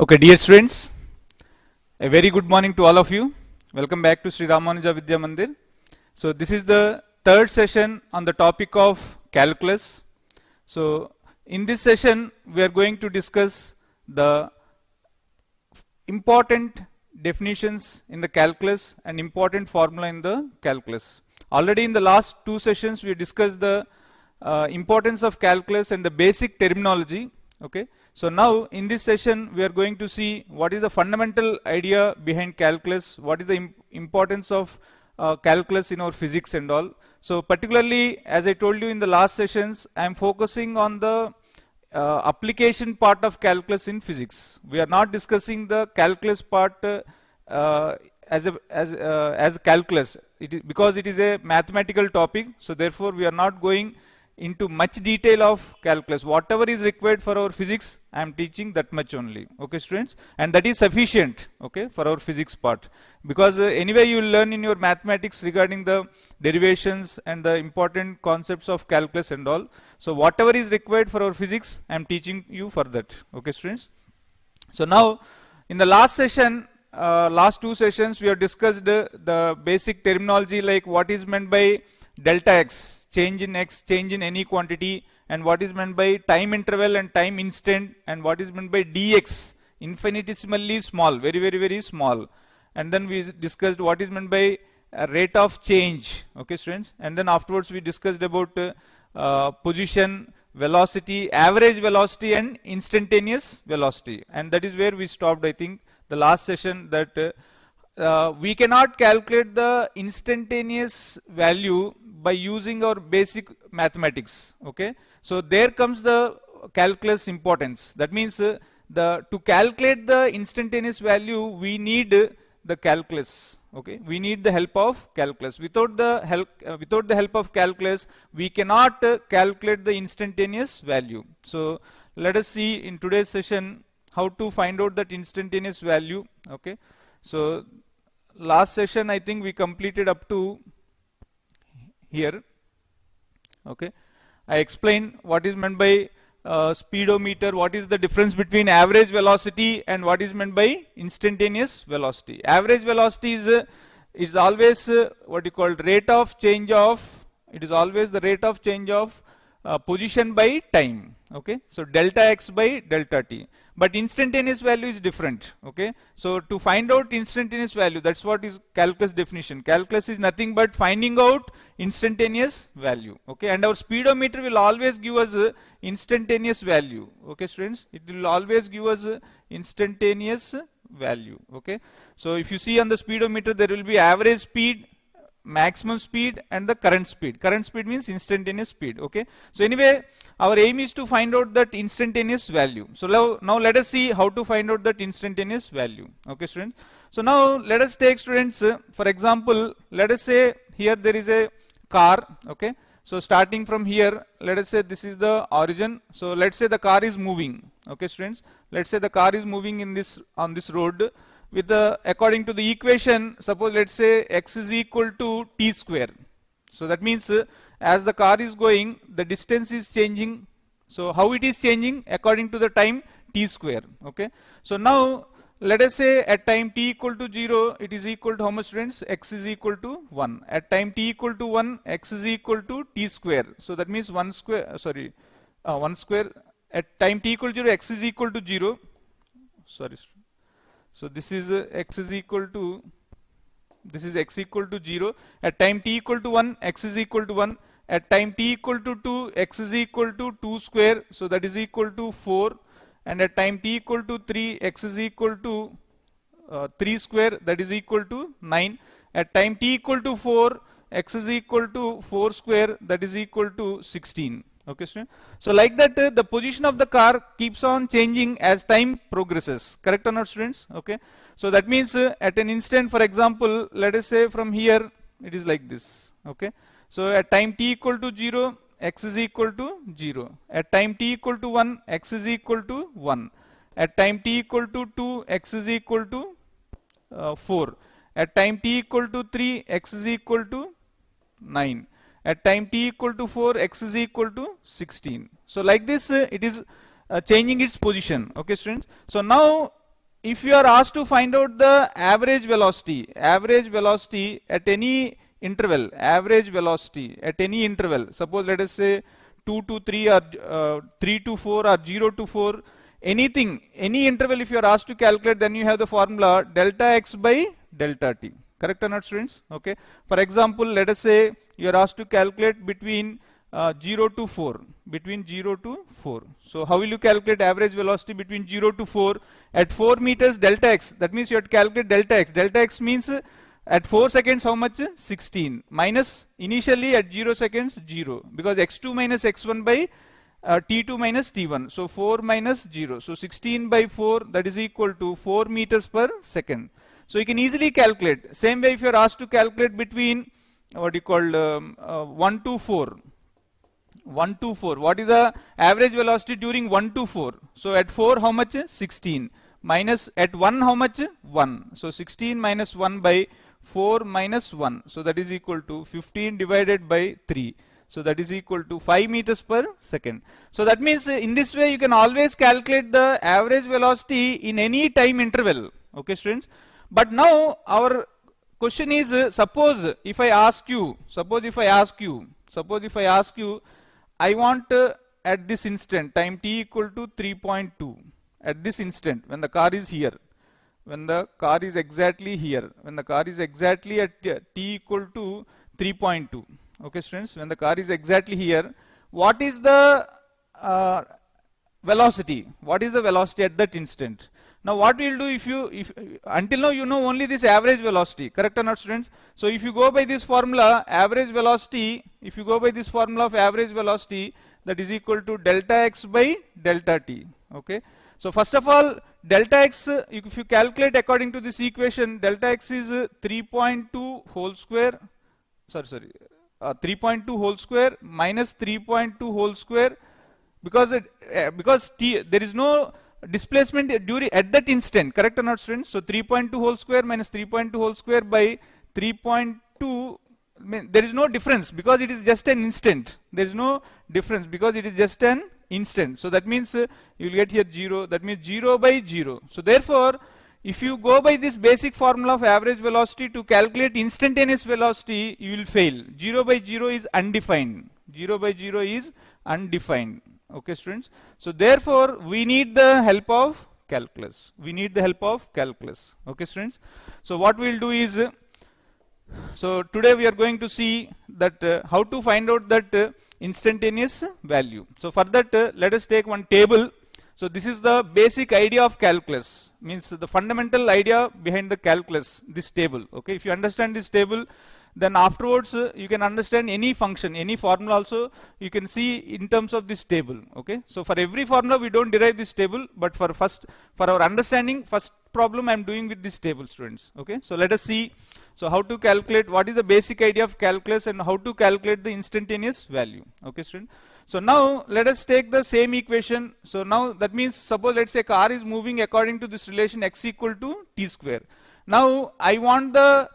Okay, dear students, a very good morning to all of you. Welcome back to Sri Ramanuja Vidya Mandir. So this is the third session on the topic of calculus. So in this session, we are going to discuss the important definitions in the calculus and important formula in the calculus. Already in the last two sessions, we discussed the importance of calculus and the basic terminology. Okay. So now in this session we are going to see what is the fundamental idea behind calculus, what is the importance of calculus in our physics and all. So particularly, as I told you in the last sessions, I am focusing on the application part of calculus in physics. We are not discussing the calculus part as calculus. Because it is a mathematical topic, so therefore we are not going into much detail of calculus. Whatever is required for our physics, I am teaching that much only. Okay, students, and that is sufficient. Okay, for our physics part, because anyway you will learn in your mathematics regarding the derivations and the important concepts of calculus and all. So whatever is required for our physics, I am teaching you for that. Okay, students. So now in the last session, last two sessions, we have discussed the basic terminology like what is meant by delta x, change in x, change in any quantity, and what is meant by time interval and time instant, and what is meant by dx, infinitesimally small, very small. And then we discussed what is meant by rate of change. Okay, students. And then afterwards we discussed about position, velocity, average velocity, and instantaneous velocity. And that is where we stopped, I think, the last session, that we cannot calculate the instantaneous value by using our basic mathematics. Okay, so there comes the calculus importance. That means to calculate the instantaneous value, we need the calculus. Okay, we need the help of calculus. Without the help of calculus, we cannot calculate the instantaneous value. So let us see in today's session how to find out that instantaneous value. Okay, so last session I think we completed up to here. Okay, I explained what is meant by speedometer, what is the difference between average velocity and what is meant by instantaneous velocity. Average velocity is always what you call rate of change of, it is always the rate of change of position by time. Okay, so delta x by delta t. But instantaneous value is different. Okay, so to find out instantaneous value, that's what is calculus definition. Calculus is nothing but finding out instantaneous value. Okay, and our speedometer will always give us instantaneous value. Okay, students, it will always give us instantaneous value. Okay, so if you see on the speedometer, there will be average speed, maximum speed, and the current speed. Current speed means instantaneous speed. Okay, so anyway, our aim is to find out that instantaneous value. So now let us see how to find out that instantaneous value. Okay, students. So now let us take, students, for example, let us say here there is a car. Okay, so starting from here, let us say this is the origin. So let's say the car is moving. Okay, students, let's say the car is moving on this road with according to the equation. Suppose let's say x is equal to t square. So that means as the car is going, the distance is changing. So how it is changing? According to the time t square. Okay, so now let us say at time t equal to 0, it is equal to how much, students? X is equal to 1. At time t equal to 1, x is equal to t square. So that means 1 square, 1 square. At time t equal to 0, x is equal to 0. So this is x is equal to, this is x equal to 0. At time t equal to 1, x is equal to 1. At time t equal to 2, x is equal to 2 square. So that is equal to 4. And at time t equal to 3, x is equal to 3 square. That is equal to 9. At time t equal to 4, x is equal to 4 square. That is equal to 16. Okay, student. So like that, the position of the car keeps on changing as time progresses. Correct or not, students? Okay. So that means at an instant, for example, let us say from here, it is like this. Okay. So at time t equal to 0, x is equal to 0. At time t equal to 1, x is equal to 1. At time t equal to 2, x is equal to 4. At time t equal to 3, x is equal to 9. At time t equal to 4, x is equal to 16. So like this, it is changing its position. Okay, students. So now if you are asked to find out the average velocity at any interval, suppose let us say 2 to 3 or 3 to 4 or 0 to 4, anything, any interval if you are asked to calculate, then you have the formula delta x by delta t. Correct or not, students? Okay. For example, let us say you are asked to calculate between 0 to 4. So how will you calculate average velocity between 0 to 4? At 4 meters delta x, that means you have to calculate delta x. Delta x means at 4 seconds how much? 16. Minus initially at 0 seconds 0. Because x2 minus x1 by t2 minus t1. So 4 minus 0. So 16 by 4, that is equal to 4 meters per second. So you can easily calculate. Same way if you are asked to calculate between what you call 1 to 4. What is the average velocity during 1 to 4? So at 4 how much? 16. Minus at 1 how much? 1. So 16 minus 1 by 4 minus 1. So that is equal to 15 divided by 3. So that is equal to 5 meters per second. So that means in this way you can always calculate the average velocity in any time interval. Okay, students? But now our question is, suppose if I ask you, I want at this instant, time t equal to 3.2, at this instant when the car is here, when the car is exactly at t equal to 3.2. Okay, students, when the car is exactly here, what is the velocity? What is the velocity at that instant? Now what we will do, if until now you know only this average velocity, correct or not, students? So if you go by this formula, average velocity, that is equal to delta x by delta t. Okay. So first of all, delta x, if you calculate according to this equation, delta x is 3.2 whole square, 3.2 whole square minus 3.2 whole square, because t, there is no displacement during at that instant, correct or not, students? So 3.2 whole square minus 3.2 whole square by 3.2, there is no difference because it is just an instant. There is no difference because it is just an instant. So that means you will get here 0, that means 0 by 0. So therefore, if you go by this basic formula of average velocity to calculate instantaneous velocity, you will fail. 0 by 0 is undefined. Okay, students. So therefore, we need the help of calculus. Okay, students. So what we will do is, so today we are going to see that how to find out that instantaneous value. So for that, let us take one table. So this is the basic idea of calculus, means the fundamental idea behind the calculus, this table. Okay, if you understand this table, then afterwards you can understand any function, any formula also you can see in terms of this table. Okay, so for every formula we don't derive this table, but for our understanding, first problem I am doing with this table, students. Okay, so let us see, so how to calculate, what is the basic idea of calculus and how to calculate the instantaneous value. Okay, student. So now let us take the same equation. So now that means, suppose let's say car is moving according to this relation x equal to t square. Now I want the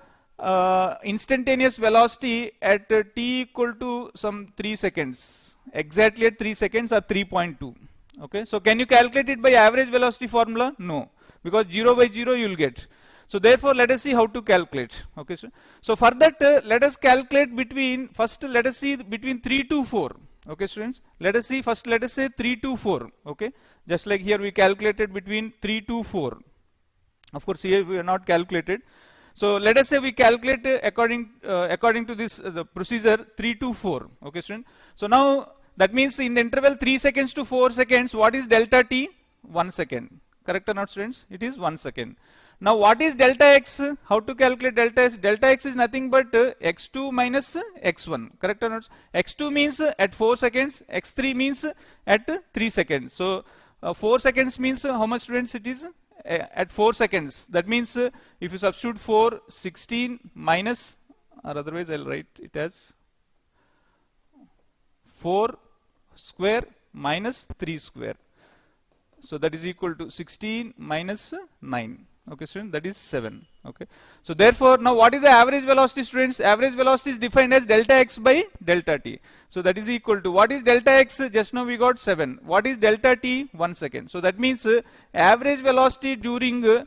instantaneous velocity at t equal to some 3 seconds, exactly at 3 seconds or 3.2. Okay, so can you calculate it by average velocity formula? No, because 0 by 0 you will get. So therefore let us see how to calculate. Okay, so for that let us calculate between, first let us see between 3 to 4. Okay, students, let us see, first let us say 3 to 4. Okay, just like here we calculated between 3 to 4. Of course here we are not calculated. So let us say we calculate according to this the procedure 3 to 4. Okay, student. So now that means in the interval 3 seconds to 4 seconds, what is delta t? 1 second. Correct or not, students? It is 1 second. Now what is delta x? How to calculate delta x? Delta x is nothing but x2 minus x1. Correct or not? x2 means at 4 seconds, x3 means at 3 seconds. So 4 seconds means how much, students? It is at 4 seconds. That means if you substitute 4, 16 minus, or otherwise I'll write it as 4 square minus 3 square. So that is equal to 16 minus 9. Okay, students, that is 7. Okay, so therefore now what is the average velocity, students? Average velocity is defined as delta x by delta t. So that is equal to, what is delta x? Just now we got 7. What is delta t? 1 second. So that means average velocity during 3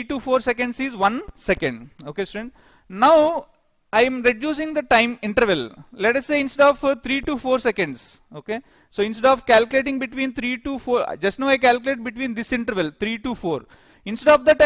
to 4 seconds is 1 second. Okay, student. Now I am reducing the time interval. Let us say instead of 3 to 4 seconds. Okay, so instead of calculating between 3 to 4, just now I calculate between this interval 3 to 4. Instead of that,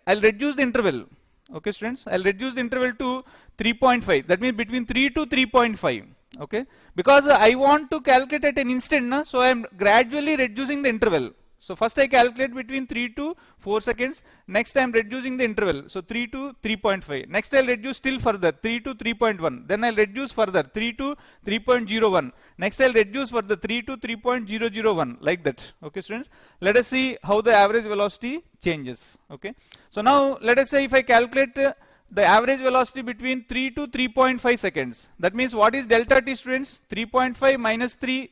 I'll reduce the interval. Okay, students, I'll reduce the interval to 3.5. That means between 3 to 3.5. Okay, because I want to calculate at an instant, so I am gradually reducing the interval. So first I calculate between 3 to 4 seconds. Next I am reducing the interval. So 3 to 3.5. Next I'll reduce still further 3 to 3.1. Then I'll reduce further 3 to 3.01. Next I'll reduce further 3 to 3.001, like that. Okay, students. Let us see how the average velocity changes. Okay. So now let us say if I calculate the average velocity between 3 to 3.5 seconds. That means what is delta t, students? 3.5 minus 3,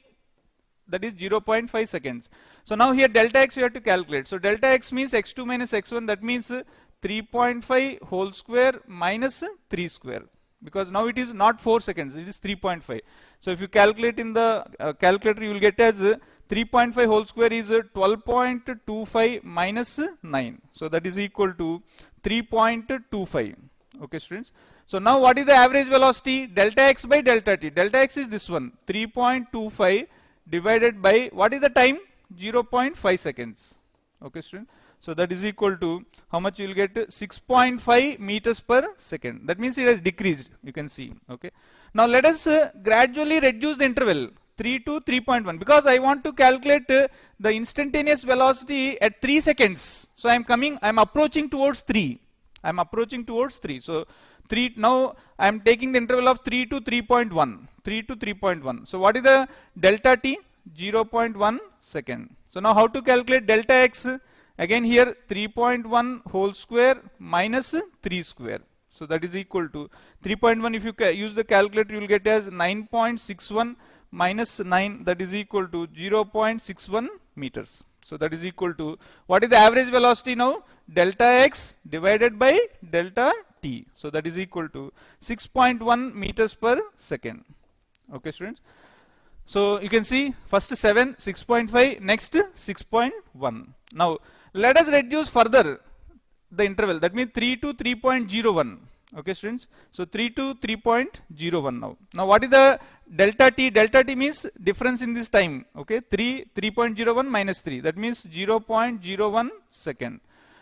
that is 0.5 seconds. So now here delta x you have to calculate. So delta x means x2 minus x1, that means 3.5 whole square minus 3 square. Because now it is not 4 seconds, it is 3.5. So if you calculate in the calculator, you will get as 3.5 whole square is 12.25 minus 9. So that is equal to 3.25. Okay, students. So now what is the average velocity? Delta x by delta t. Delta x is this one, 3.25 divided by, what is the time? 0.5 seconds. Okay, student. So that is equal to, how much you will get? 6.5 meters per second. That means it has decreased, you can see. Okay. Now let us gradually reduce the interval 3 to 3.1, because I want to calculate the instantaneous velocity at 3 seconds. So I am approaching towards 3. I am approaching towards 3. So 3, now I am taking the interval of 3 to 3.1. 3 to 3.1. So what is the delta t? 0.1 second. So now how to calculate delta x? Again here 3.1 whole square minus 3 square. So that is equal to 3.1. If you use the calculator, you will get as 9.61 minus 9, that is equal to 0.61 meters. So that is equal to, what is the average velocity now? Delta x divided by delta t. So that is equal to 6.1 meters per second. Okay, students. So you can see first 7, 6.5, next 6.1. Now let us reduce further the interval. That means 3 to 3.01. Okay, students. So 3 to 3.01 now. Now what is the delta t? Delta t means difference in this time. Okay, 3.01 minus 3. That means 0.01 second.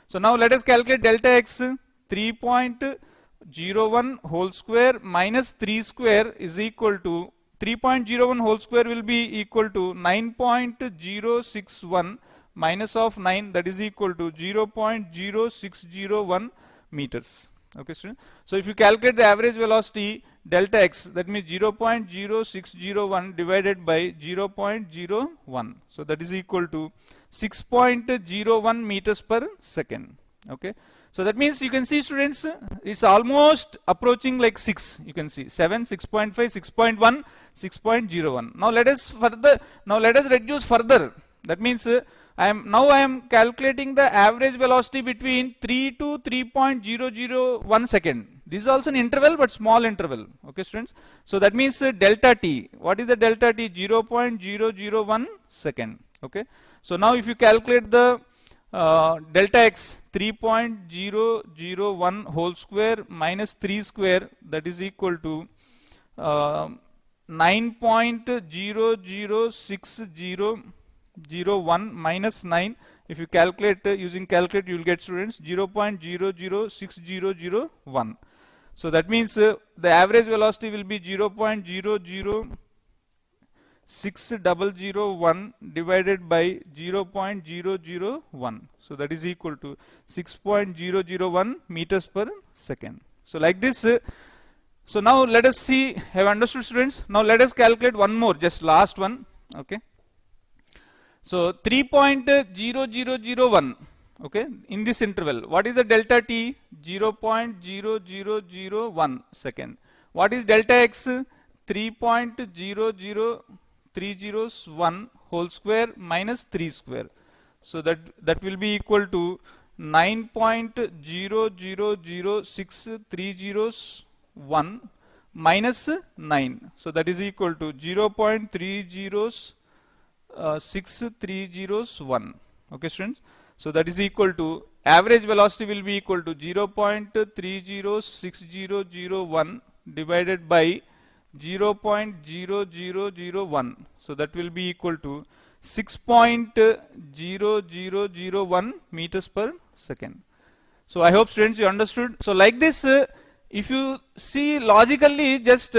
So now let us calculate delta x. 3.01 whole square minus 3 square is equal to, 3.01 whole square will be equal to 9.061 minus of 9, that is equal to 0.0601 meters. Okay, student. So if you calculate the average velocity delta x, that means 0.0601 divided by 0.01. So that is equal to 6.01 meters per second. Okay. So that means you can see, students, it's almost approaching like 6. You can see 7, 6.5, 6.1, 6.01. Now let us reduce further. That means I am calculating the average velocity between 3 to 3.001 second. This is also an interval, but small interval. Okay, students. So that means delta t. What is the delta t? 0.001 second. Okay. So now if you calculate the delta x, 3.001 whole square minus 3 square, that is equal to 9.00601 minus 9. If you calculate using calculator, you will get, students, 0.006001. So that means the average velocity will be 0.006001 divided by 0.001. So that is equal to 6.001 meters per second. So like this. So now let us see, have understood, students? Now let us calculate one more, just last one. Okay. So 3.0001. Okay, in this interval, what is the delta t? 0.0001 second. What is delta x? 3.00301 whole square minus 3 square. So that will be equal to 9.0006301 minus 9. So that is equal to 0.30631. Okay, students. So that is equal to average velocity will be equal to 0.306001 divided by 0.0001. So that will be equal to 6.0001 meters per second. So I hope students you understood. So like this, if you see logically, just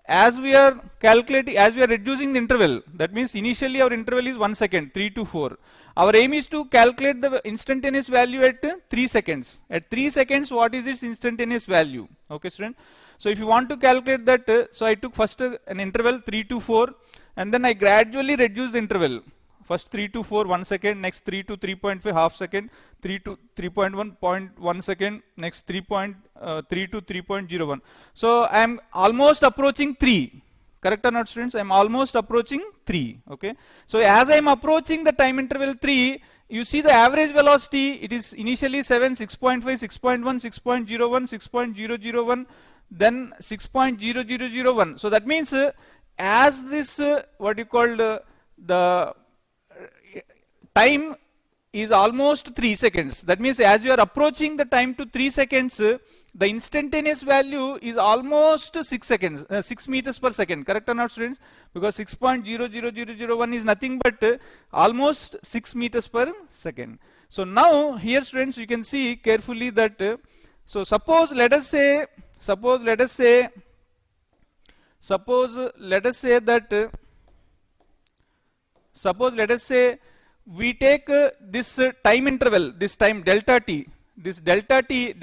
as we are calculating, as we are reducing the interval, that means initially our interval is 1 second, 3 to 4. Our aim is to calculate the instantaneous value at 3 seconds. At 3 seconds, what is its instantaneous value? Okay, student. So if you want to calculate that, so I took first an interval 3 to 4, and then I gradually reduced the interval. First 3 to 4, 1 second, next 3 to 3.5, half second, 3 to 3.1, 0.1 second, next 3 to 3.01. So I am almost approaching 3. Correct or not, students? I am almost approaching 3. Okay. So as I am approaching the time interval 3, you see the average velocity, it is initially 7, 6.5, 6.1, 6.01, 6.001, then 6.0001. So that means as this what you call the time is almost 3 seconds. That means as you are approaching the time to 3 seconds, the instantaneous value is almost 6 seconds, 6 meters per second. Correct or not, students? Because 6.00001 is nothing but almost 6 meters per second. So now here, students, you can see carefully that so suppose let us say we take this time interval, this time delta t. This delta t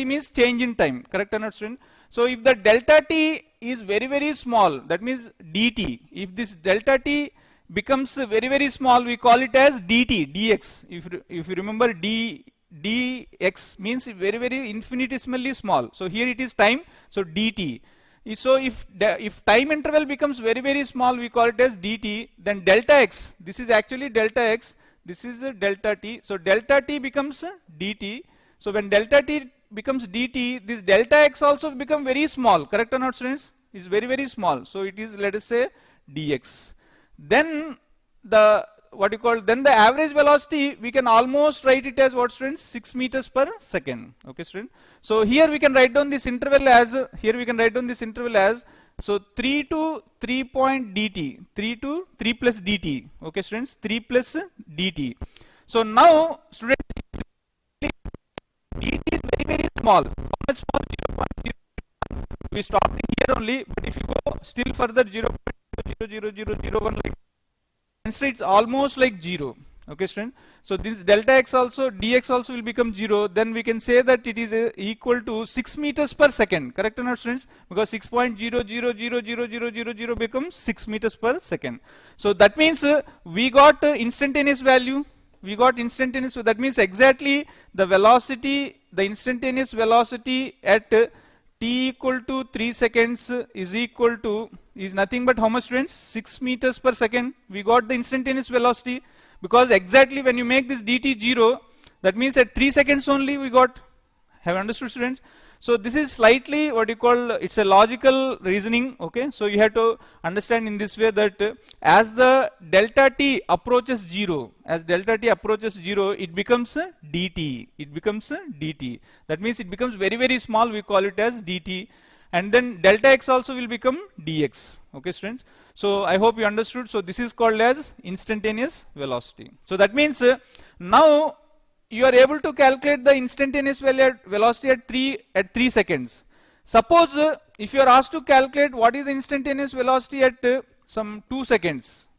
means change in time. Correct or not, student? So if the delta t is very, very small, that means dt. If this delta t becomes very, very small, we call it as dt, dx. If you remember, dx means very, very infinitesimally small. So here it is time, so dt. So if time interval becomes very, very small, we call it as dt. Then delta x, this is actually delta x, this is delta t. So delta t becomes dt. So when delta t becomes dt, this delta x also become very small. Correct or not, students? Is very, very small. So it is, let us say, dx. Then the average velocity, we can almost write it as what, students? 6 meters per second. Okay, student. So here we can write down this interval as so 3 to 3 point dt, 3 to 3 plus dt. Okay, students, 3 plus dt. So now, students, dt is very, very small. How much small? 0.0. We stopped here only, but if you go still further, 0.00001, like, it's almost like 0. Okay, student. So this delta x also, dx also will become 0. Then we can say that it is equal to 6 meters per second. Correct or not, students? Because 6.000000 becomes 6 meters per second. So that means we got instantaneous value. So that means exactly the velocity, the instantaneous velocity at t equal to 3 seconds is nothing but how much, students? 6 meters per second. We got the instantaneous velocity, because exactly when you make this dt 0, that means at 3 seconds only we got. Have you understood, students? So this is slightly what you call, it's a logical reasoning. Okay, so you have to understand in this way that as the delta t approaches 0, it becomes dt. That means it becomes very, very small. We call it as dt. And then delta x also will become dx. Okay, students. So I hope you understood. So this is called as instantaneous velocity. So that means now you are able to calculate the instantaneous velocity at 3 seconds. Suppose if you are asked to calculate what is the instantaneous velocity at some 2 seconds,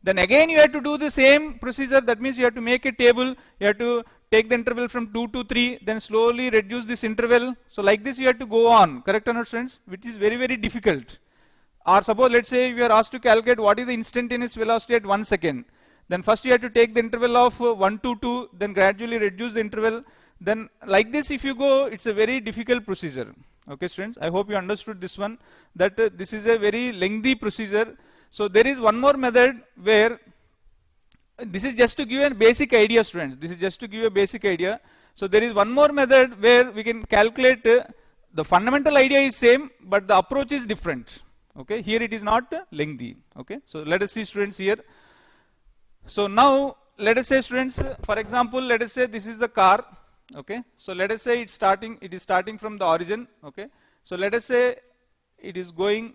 then again you have to do the same procedure. That means you have to make a table. You have to take the interval from 2 to 3, then slowly reduce this interval. So like this you have to go on. Correct or not, students? Which is very, very difficult. Or suppose, let's say you are asked to calculate what is the instantaneous velocity at 1 second. Then first you have to take the interval of 1 to 2, then gradually reduce the interval. Then like this if you go, it's a very difficult procedure. Okay, students, I hope you understood this one, that this is a very lengthy procedure. So there is one more method where This is just to give a basic idea, students. This is just to give a basic idea. So there is one more method where we can calculate the fundamental idea is same, but the approach is different. Okay, here it is not lengthy. Okay, so let us see, students, here. So now let us say, students, for example, let us say this is the car. Okay, so let us say it is starting from the origin. Okay, so let us say it is going.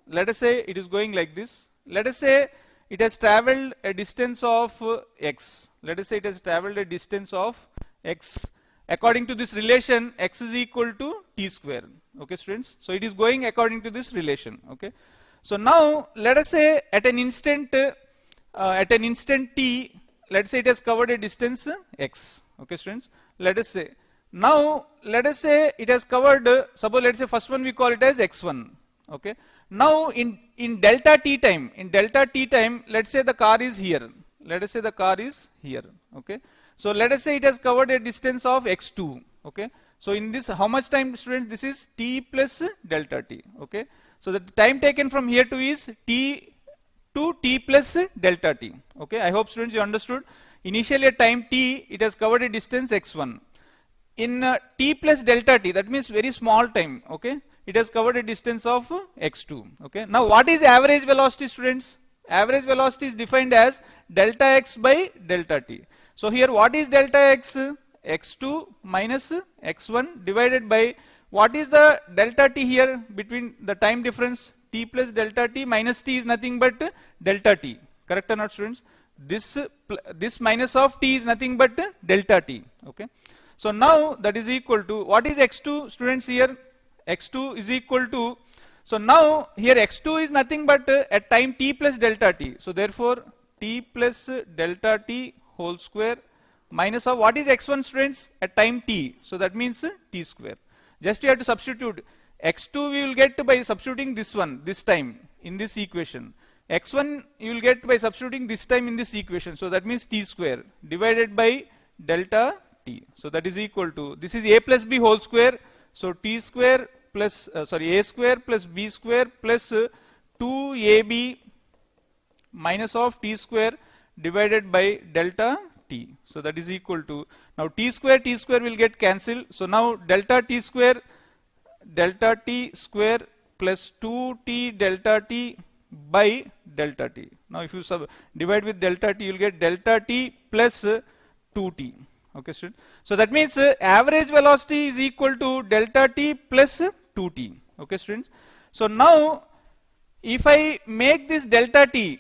Let us say it is going like this. Let us say it has traveled a distance of x. Let us say it has traveled a distance of x. According to this relation, x is equal to t square. Okay, students. So it is going according to this relation. Okay. So now let us say at an instant t, let's say it has covered a distance x. Okay, students. Let us say now let us say it has covered. Suppose let's say first one we call it as x1. Okay. Now in delta t time, let's say the car is here. Let us say the car is here. Okay. So let us say it has covered a distance of x2. Okay. So in this, how much time, students? This is t plus delta t. Okay. So the time taken from here to is t to t plus delta t. Okay. I hope, students, you understood. Initially at time t, it has covered a distance x1. In t plus delta t, that means very small time. Okay. It has covered a distance of x2. Okay. Now what is average velocity, students? Average velocity is defined as delta x by delta t. So here what is delta x? X2 minus x1 divided by what is the delta t here between the time difference? T plus delta t minus t is nothing but delta t. Correct or not, students? This minus of t is nothing but delta t. Okay. So now that is equal to, what is x2, students, here? X2 is equal to, so now here x2 is nothing but at time t plus delta t. So therefore t plus delta t whole square minus of what is x1, students, at time t. So that means t square. Just you have to substitute x2 we will get by substituting this one this time in this equation. X1 you will get by substituting this time in this equation. So that means t square divided by delta t. So that is equal to, this is a plus b whole square. So t square plus a square plus b square plus 2ab minus of t square divided by delta t. So that is equal to, now t square will get cancelled. So now delta t square plus 2t delta t by delta t. Now if you divide with delta t, you will get delta t plus 2t. Okay, student. So that means average velocity is equal to delta t plus 2t. Okay, students. So now if I make this delta t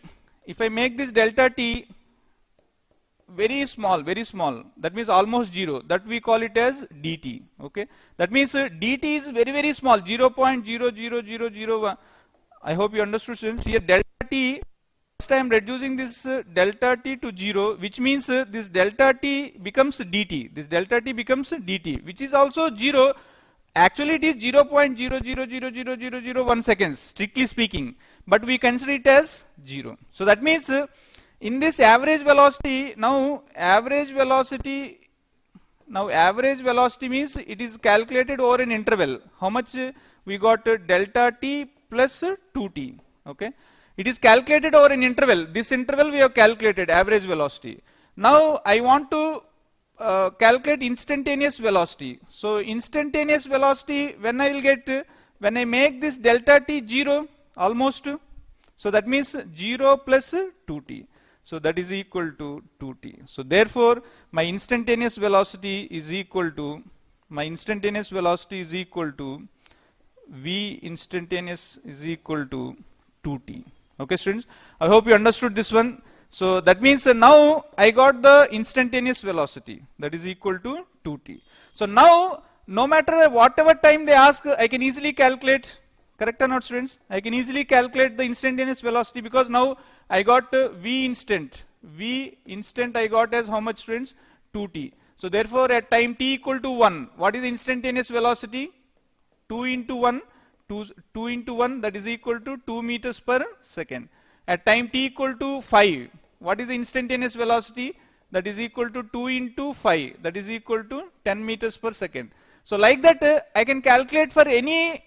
very small, that means almost zero, that we call it as dt. Okay, that means dt is very small, 0.00001. I hope you understood, students. Here delta t, first I am reducing this delta t to 0, which means this delta t becomes dt. This delta t becomes dt, which is also 0. Actually it is 0.0000001 seconds, strictly speaking, but we consider it as 0. So that means in this average velocity, now average velocity means it is calculated over an interval. How much we got? Delta t plus 2t. Okay. It is calculated over an interval. This interval we have calculated average velocity. Now I want to calculate instantaneous velocity. So instantaneous velocity, when I make this delta t 0 almost, so that means 0 plus 2t. So that is equal to 2t. So therefore my instantaneous velocity is equal to v instantaneous is equal to 2t. Okay, students. I hope you understood this one. So that means now I got the instantaneous velocity, that is equal to 2t. So now no matter whatever time they ask, I can easily calculate. Correct or not, students? I can easily calculate the instantaneous velocity because now I got v instant. V instant I got as how much, students? 2t. So therefore at time t equal to 1, what is the instantaneous velocity? 2 into 1, that is equal to 2 meters per second. At time t equal to 5, what is the instantaneous velocity? That is equal to 2 into 5, that is equal to 10 meters per second. So like that I can calculate for any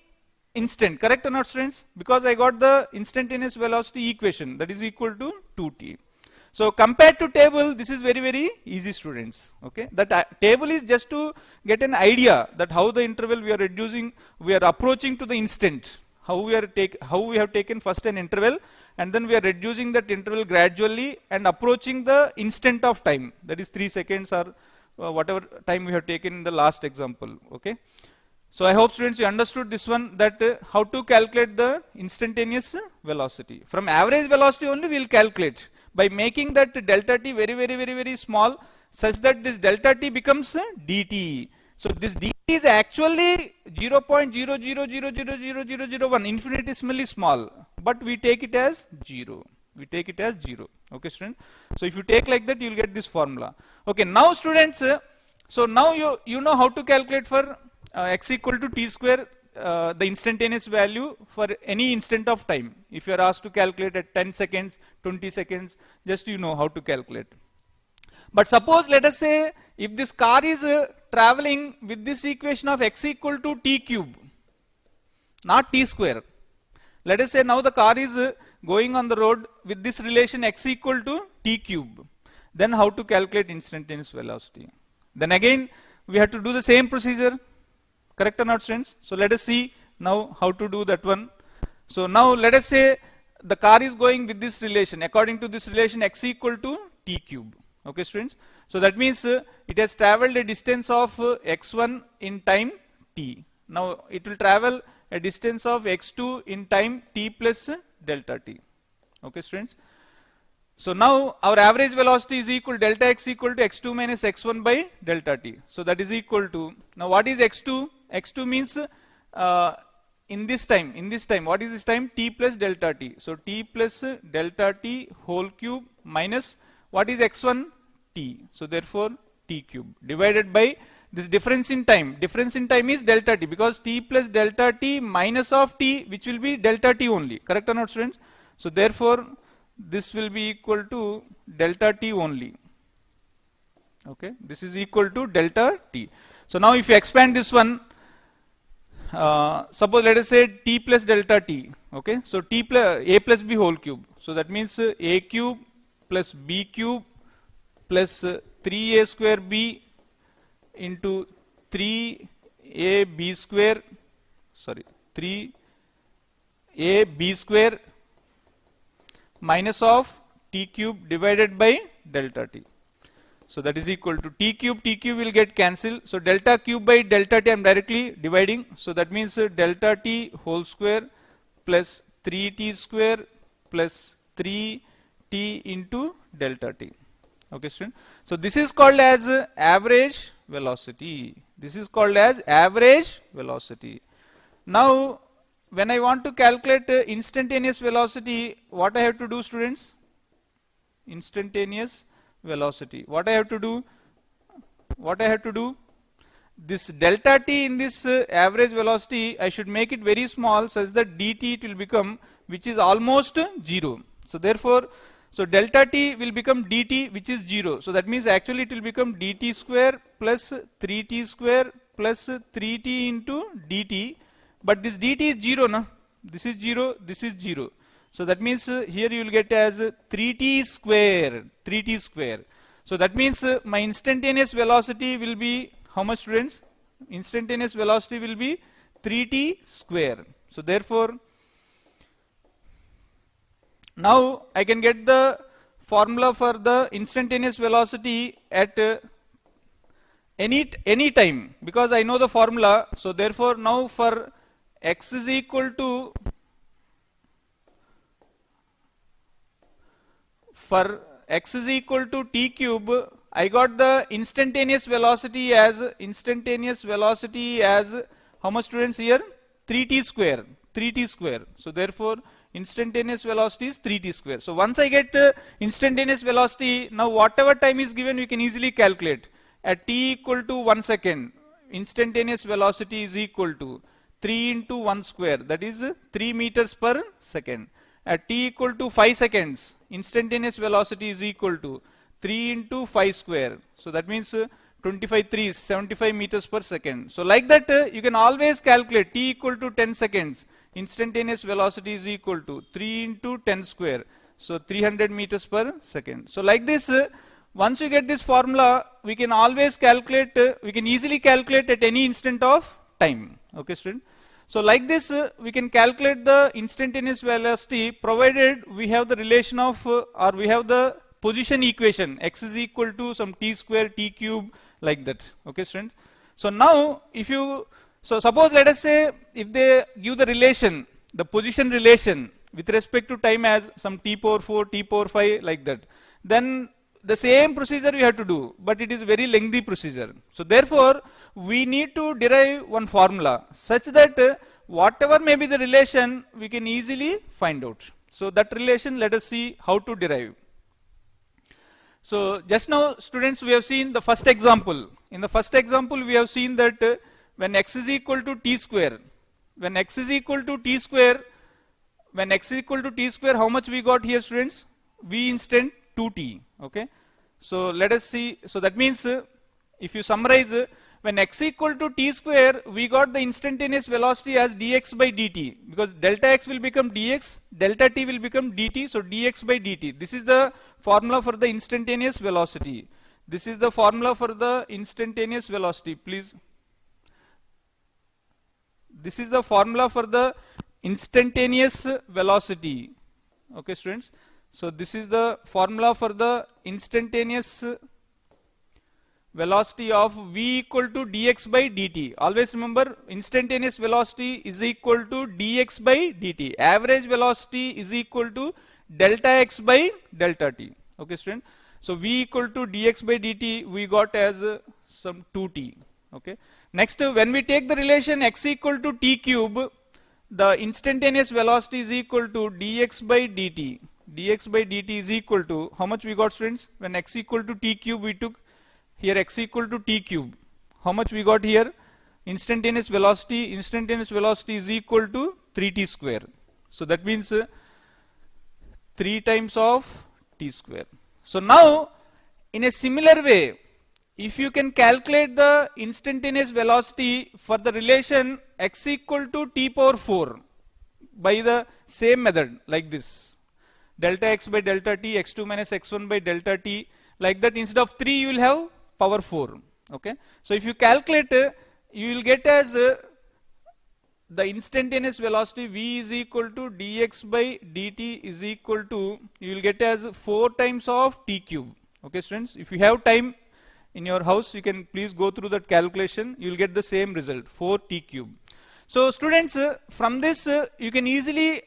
instant, correct or not, students? Because I got the instantaneous velocity equation, that is equal to 2t. So compared to table, this is very, very easy, students. Okay, that table is just to get an idea that how the interval we are reducing, we are approaching to the instant. How we have taken first an interval, and then we are reducing that interval gradually and approaching the instant of time, that is 3 seconds or whatever time we have taken in the last example. Okay, so I hope, students, you understood this one, that how to calculate the instantaneous velocity. From average velocity only we will calculate by making that delta t very, very, very, very small, such that this delta t becomes dt. So this dt is actually 0.00000001, infinitesimally small, but we take it as 0. We take it as 0. Okay, student. So if you take like that, you will get this formula. Okay, now, students, so now you know how to calculate for x equal to t square, the instantaneous value for any instant of time. If you are asked to calculate at 10 seconds, 20 seconds, just you know how to calculate. But suppose, let us say, if this car is traveling with this equation of x equal to t cube, not t square. Let us say now the car is going on the road with this relation x equal to t cube. Then how to calculate instantaneous velocity? Then again, we have to do the same procedure. Correct or not, students? So let us see now how to do that one. So now let us say the car is going with this relation, according to this relation x equal to t cube. Okay, students? So that means it has traveled a distance of x1 in time t. Now it will travel a distance of x2 in time t plus delta t. Okay, students? So now our average velocity is equal delta x equal to x2 minus x1 by delta t. So that is equal to, now what is x2? X2 means in this time, what is this time? T plus delta t. So t plus delta t whole cube minus what is x1? T. So therefore t cube divided by this difference in time. Difference in time is delta t, because t plus delta t minus of t, which will be delta t only. Correct or not, students? So therefore this will be equal to delta t only. Okay, this is equal to delta t. So now if you expand this one, suppose let us say t plus delta t. Okay, so t plus a plus b whole cube. So that means a cube plus b cube plus 3a square b into 3ab square, sorry, 3ab square minus of t cube divided by delta t. So that is equal to t cube will get cancelled. So delta cube by delta t I am directly dividing. So that means delta t whole square plus 3t square plus 3t into delta t. Okay, student. So this is called as average velocity. This is called as average velocity. Now when I want to calculate instantaneous velocity, what I have to do, students? Instantaneous velocity. What I have to do? This delta t in this average velocity, I should make it very small such that dt it will become, which is almost 0. So therefore, so delta t will become dt, which is 0. So that means actually it will become dt square plus 3t square plus 3t into dt. But this dt is 0, na? This is 0, this is 0. So that means here you will get as 3t square. So that means my instantaneous velocity will be how much, students? Instantaneous velocity will be 3t square. So therefore, now I can get the formula for the instantaneous velocity at any time, because I know the formula. So therefore now for x is equal to, for x is equal to t cube, I got the instantaneous velocity as how much, students, here? 3t square. So therefore instantaneous velocity is 3t square. So once I get instantaneous velocity, now whatever time is given we can easily calculate. At t equal to 1 second, instantaneous velocity is equal to 3 into 1 square, that is 3 meters per second. At t equal to 5 seconds, instantaneous velocity is equal to 3 into 5 square. So that means 25 threes, 75 meters per second. So like that, you can always calculate t equal to 10 seconds. Instantaneous velocity is equal to 3 into 10 square. So 300 meters per second. So like this, once you get this formula, we can always calculate, we can easily calculate at any instant of time. Okay, student? So like this, we can calculate the instantaneous velocity provided we have the relation of, or we have the position equation, x is equal to some t square, t cube, like that. Okay, students? So now, if you, so suppose let us say, if they give the relation, the position relation with respect to time as some t power 4, t power 5, like that, then the same procedure we have to do, but it is very lengthy procedure. So therefore, we need to derive one formula such that whatever may be the relation, we can easily find out. So that relation, let us see how to derive. So just now, students, we have seen the first example. In the first example, we have seen that when x is equal to t square, when x is equal to t square, when x is equal to t square, how much we got here, students? V instant 2t. Okay. So let us see. So that means, if you summarize, when x equal to t square, we got the instantaneous velocity as dx by dt, because delta x will become dx, delta t will become dt, so dx by dt. This is the formula for the instantaneous velocity. This is the formula for the instantaneous velocity, please. This is the formula for the instantaneous velocity. Okay, students. So this is the formula for the instantaneous velocity of v equal to dx by dt. Always remember, instantaneous velocity is equal to dx by dt. Average velocity is equal to delta x by delta t. Okay, student. So v equal to dx by dt we got as some 2t. Okay. Next, when we take the relation x equal to t cube, the instantaneous velocity is equal to dx by dt. Dx by dt is equal to, how much we got, students? When x equal to t cube, we took here x equal to t cube. How much we got here? Instantaneous velocity is equal to 3t square. So that means 3 times of t square. So now, in a similar way, if you can calculate the instantaneous velocity for the relation x equal to t power 4 by the same method, like this, delta x by delta t, x2 minus x1 by delta t, like that, instead of 3 you will have power 4. Okay. So if you calculate, you will get as the instantaneous velocity v is equal to dx by dt is equal to, you will get as 4 times of t cube. Okay, students. If you have time in your house, you can please go through that calculation. You will get the same result, 4t cube. So students, from this you can easily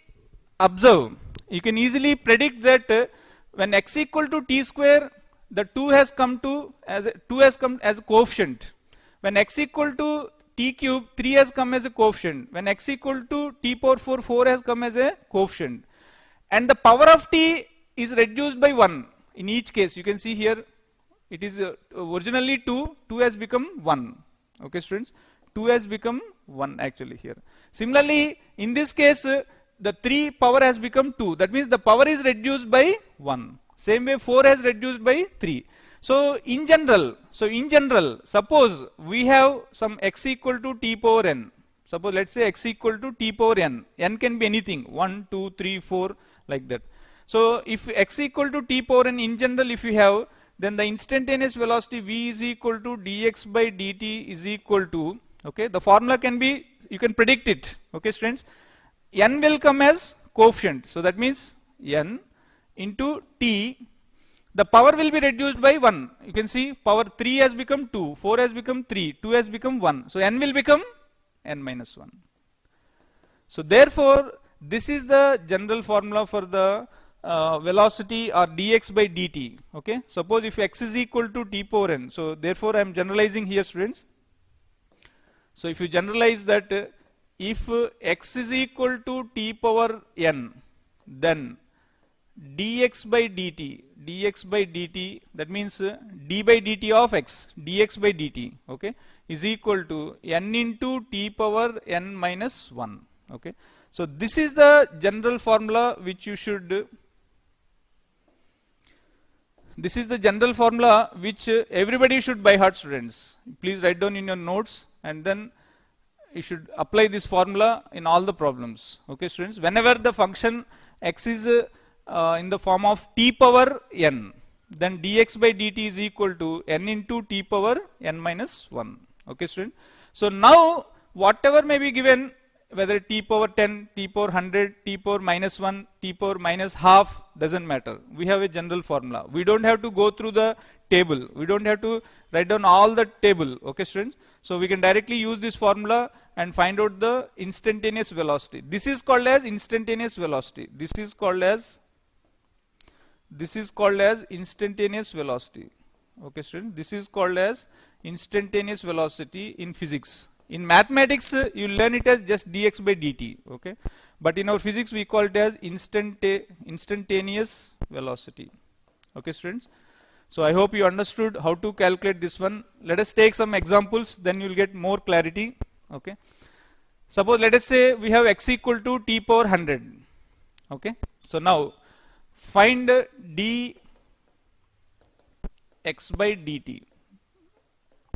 observe, you can easily predict that when x equal to t square, the 2 has come as a coefficient. When x equal to t cube, 3 has come as a coefficient. When x equal to t power 4, 4 has come as a coefficient. And the power of t is reduced by 1 in each case. You can see here, it is originally 2, 2 has become 1. Okay, students? 2 has become 1 actually here. Similarly, in this case, the 3 power has become 2. That means the power is reduced by 1. Same way 4 has reduced by 3. So in general, suppose we have some x equal to t power n. Suppose let's say x equal to t power n. N can be anything, 1, 2, 3, 4, like that. So if x equal to t power n in general, if you have, then the instantaneous velocity v is equal to dx by dt is equal to, okay, the formula can be, you can predict it. Okay, students. N will come as coefficient. So that means n into t, the power will be reduced by 1. You can see power 3 has become 2, 4 has become 3, 2 has become 1. So n will become n minus 1. So therefore, this is the general formula for the velocity or dx by dt. Okay. Suppose if x is equal to t power n. So therefore, I am generalizing here, students. So if you generalize that, if x is equal to t power n, then dx by dt, that means d by dt of x, dx by dt, okay, is equal to n into t power n minus 1. Okay. So this is the general formula which you should This is the general formula which everybody should by heart, students. Please write down in your notes, and then you should apply this formula in all the problems. Okay, students. Whenever the function x is in the form of t power n, then dx by dt is equal to n into t power n minus 1. Okay, student. So now whatever may be given, whether t power 10, t power 100, t power minus 1, t power minus half, doesn't matter. We have a general formula. We don't have to go through the table. We don't have to write down all the table. Okay, students. So we can directly use this formula and find out the instantaneous velocity. This is called as instantaneous velocity. This is called as instantaneous velocity. Okay, students. This is called as instantaneous velocity in physics. In mathematics, you learn it as just dx by dt. Okay, but in our physics we call it as instantaneous velocity. Okay, students. So I hope you understood how to calculate this one. Let us take some examples, then you will get more clarity. Okay. Suppose let us say we have x equal to t power 100. Okay. So now find dx by dt,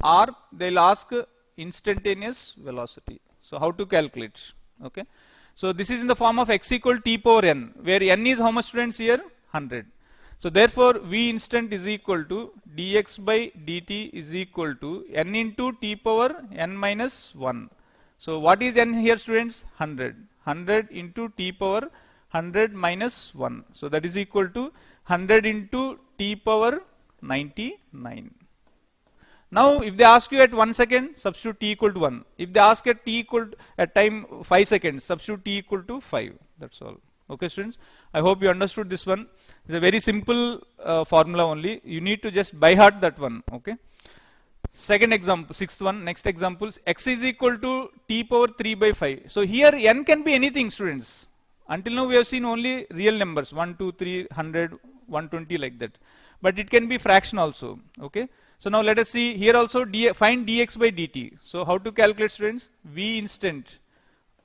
or they'll ask instantaneous velocity. So how to calculate? Okay. So this is in the form of x equal t power n, where n is how much, students, here? 100. So therefore v instant is equal to dx by dt is equal to n into t power n minus 1. So what is n here, students? 100. 100 into t power 100 minus 1. So that is equal to 100 into t power 99. Now if they ask you at 1 second, substitute t equal to 1. If they ask at t equal to, at time 5 seconds, substitute t equal to 5. That's all. Okay, students. I hope you understood this one. It's a very simple formula only. You need to just by heart that one. Okay. Second example, sixth one, next example, x is equal to t power 3 by 5. So here n can be anything, students. Until now we have seen only real numbers, 1, 2, 3, 100, 120, like that. But it can be fraction also. Okay. So now let us see here also find dx by dt. So how to calculate, students? V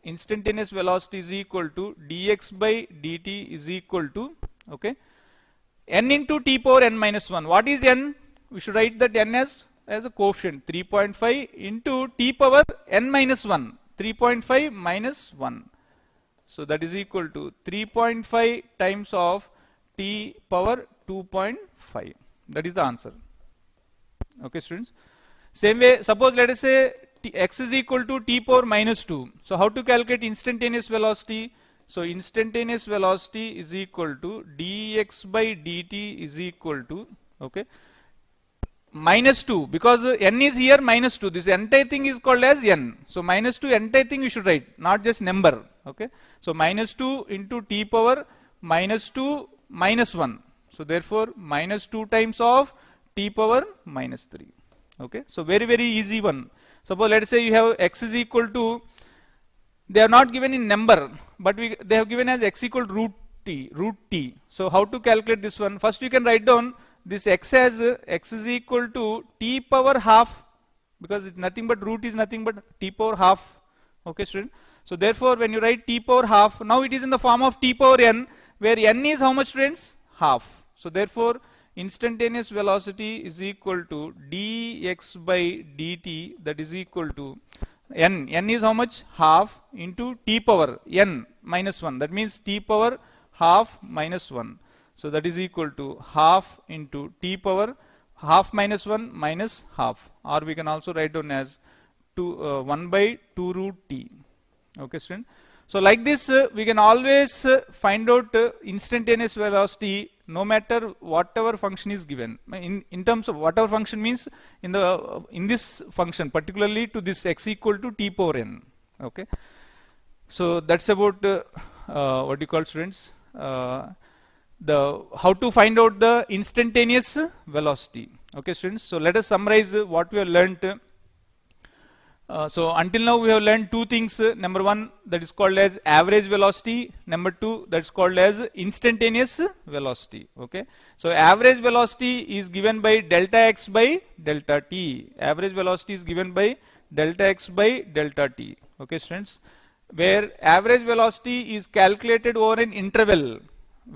instantaneous velocity is equal to dx by dt is equal to, okay, n into t power n minus 1. What is n? We should write that n as a coefficient, 3.5 into t power n minus 1, 3.5 minus 1. So that is equal to 3.5 times of t power 2.5. That is the answer. Okay, students. Same way, suppose let us say x is equal to t power minus 2. So how to calculate instantaneous velocity? So instantaneous velocity is equal to dx by dt is equal to, okay, minus 2, because n is here minus 2. This entire thing is called as n. So minus 2 entire thing you should write, not just number. Okay. So minus 2 into t power minus 2 minus 1. So therefore minus 2 times of t power minus 3. Okay. So very, very easy one. Suppose let us say you have x is equal to, they are not given in number, but they have given as x equal to root t. So how to calculate this one? First you can write down this x as x is equal to t power half, because it's nothing but root is nothing but t power half. Okay, student. So therefore when you write t power half, now it is in the form of t power n, where n is how much, students? Half. So therefore instantaneous velocity is equal to dx by dt, that is equal to n. N is how much? Half into t power n minus 1. That means t power half minus 1. So that is equal to half into t power half minus 1 minus half. Or we can also write down as 1 by 2 root t. Okay, student. So like this we can always find out instantaneous velocity no matter whatever function is given. In terms of whatever function means in this function, particularly to this x equal to t power n. Okay. So that's about what you call, students, how to find out the instantaneous velocity. Okay, students. So let us summarize what we have learnt. So until now we have learned two things. Number one, that is called as average velocity. Number two, that's called as instantaneous velocity. Okay. So average velocity is given by delta x by delta t. Average velocity is given by delta x by delta t. Okay, students. Where average velocity is calculated over an interval.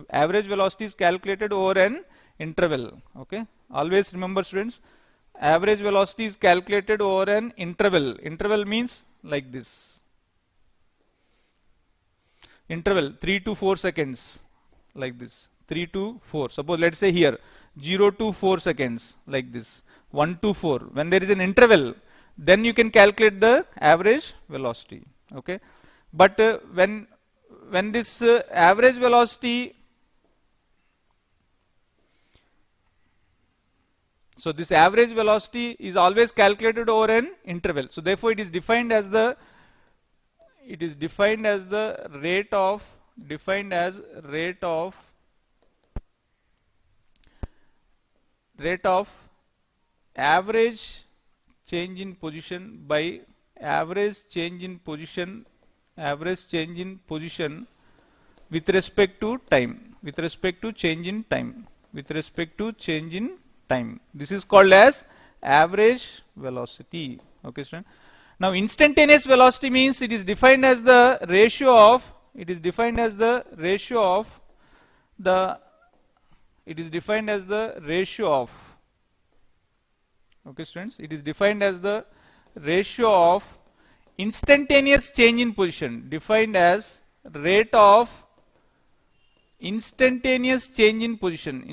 Average velocity is calculated over an interval. Okay, always remember students, average velocity is calculated over an interval. Interval means like this, interval 3 to 4 seconds, like this, 3 to 4. Suppose let's say here 0 to 4 seconds, like this, 1 to 4. When there is an interval, then you can calculate the average velocity. Okay, but when this average velocity, so this average velocity is always calculated over an interval. So therefore it is defined as the rate of average change in position by average change in position with respect to time, with respect to change in time. This is called as average velocity. Okay, student. Now instantaneous velocity means it is defined as the ratio of okay students, it is defined as the ratio of instantaneous change in position, defined as rate of instantaneous change in position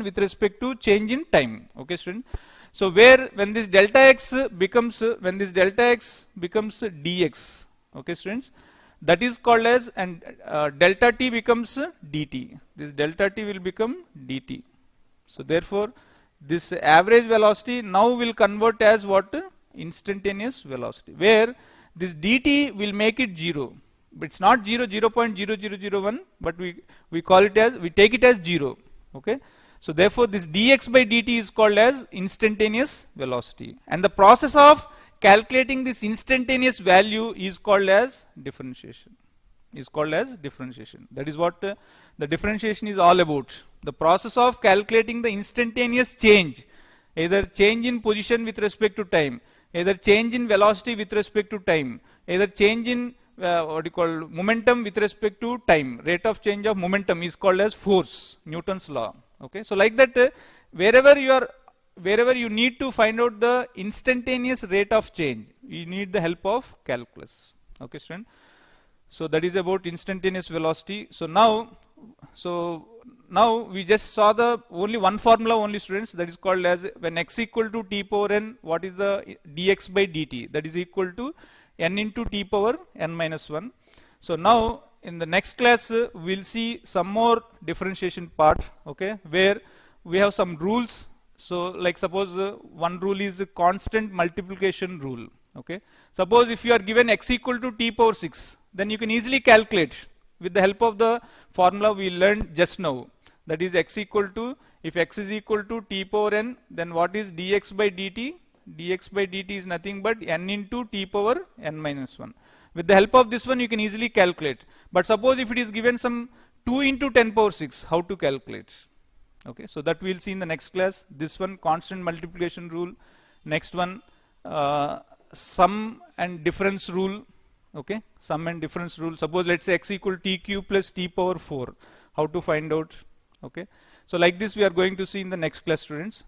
with respect to change in time. Okay student. So where when this delta x becomes dx, okay students, that is called as, and delta t becomes dt. This delta t will become dt. So therefore this average velocity now will convert as what? Instantaneous velocity, where this dt will make it 0. But it's not 0.0001, but we call it as, we take it as 0. Okay. So therefore this dx by dt is called as instantaneous velocity, and the process of calculating this instantaneous value is called as differentiation. That is what the differentiation is all about. The process of calculating the instantaneous change, either change in position with respect to time, either change in velocity with respect to time, either change in momentum with respect to time. Rate of change of momentum is called as force, Newton's law. Okay, so like that, wherever you need to find out the instantaneous rate of change, you need the help of calculus. Okay, student. So that is about instantaneous velocity. So now we just saw the only one formula only, students, that is called as, when x equal to t power n, what is the dx by dt? That is equal to n into t power n minus 1. So now in the next class we'll see some more differentiation part, okay, where we have some rules. So like suppose one rule is the constant multiplication rule. Okay, suppose if you are given x equal to t power 6, then you can easily calculate with the help of the formula we learned just now. That is x equal to, if x is equal to t power n, then what is dx by dt? Dx by dt is nothing but n into t power n minus 1. With the help of this one you can easily calculate. But suppose if it is given some 2 into 10 power 6, how to calculate? Okay, so that we'll see in the next class. This one, constant multiplication rule. Next one, sum and difference rule. Okay, sum and difference rule. Suppose let's say x equal t cube plus t power 4. How to find out? Okay, so like this we are going to see in the next class, students.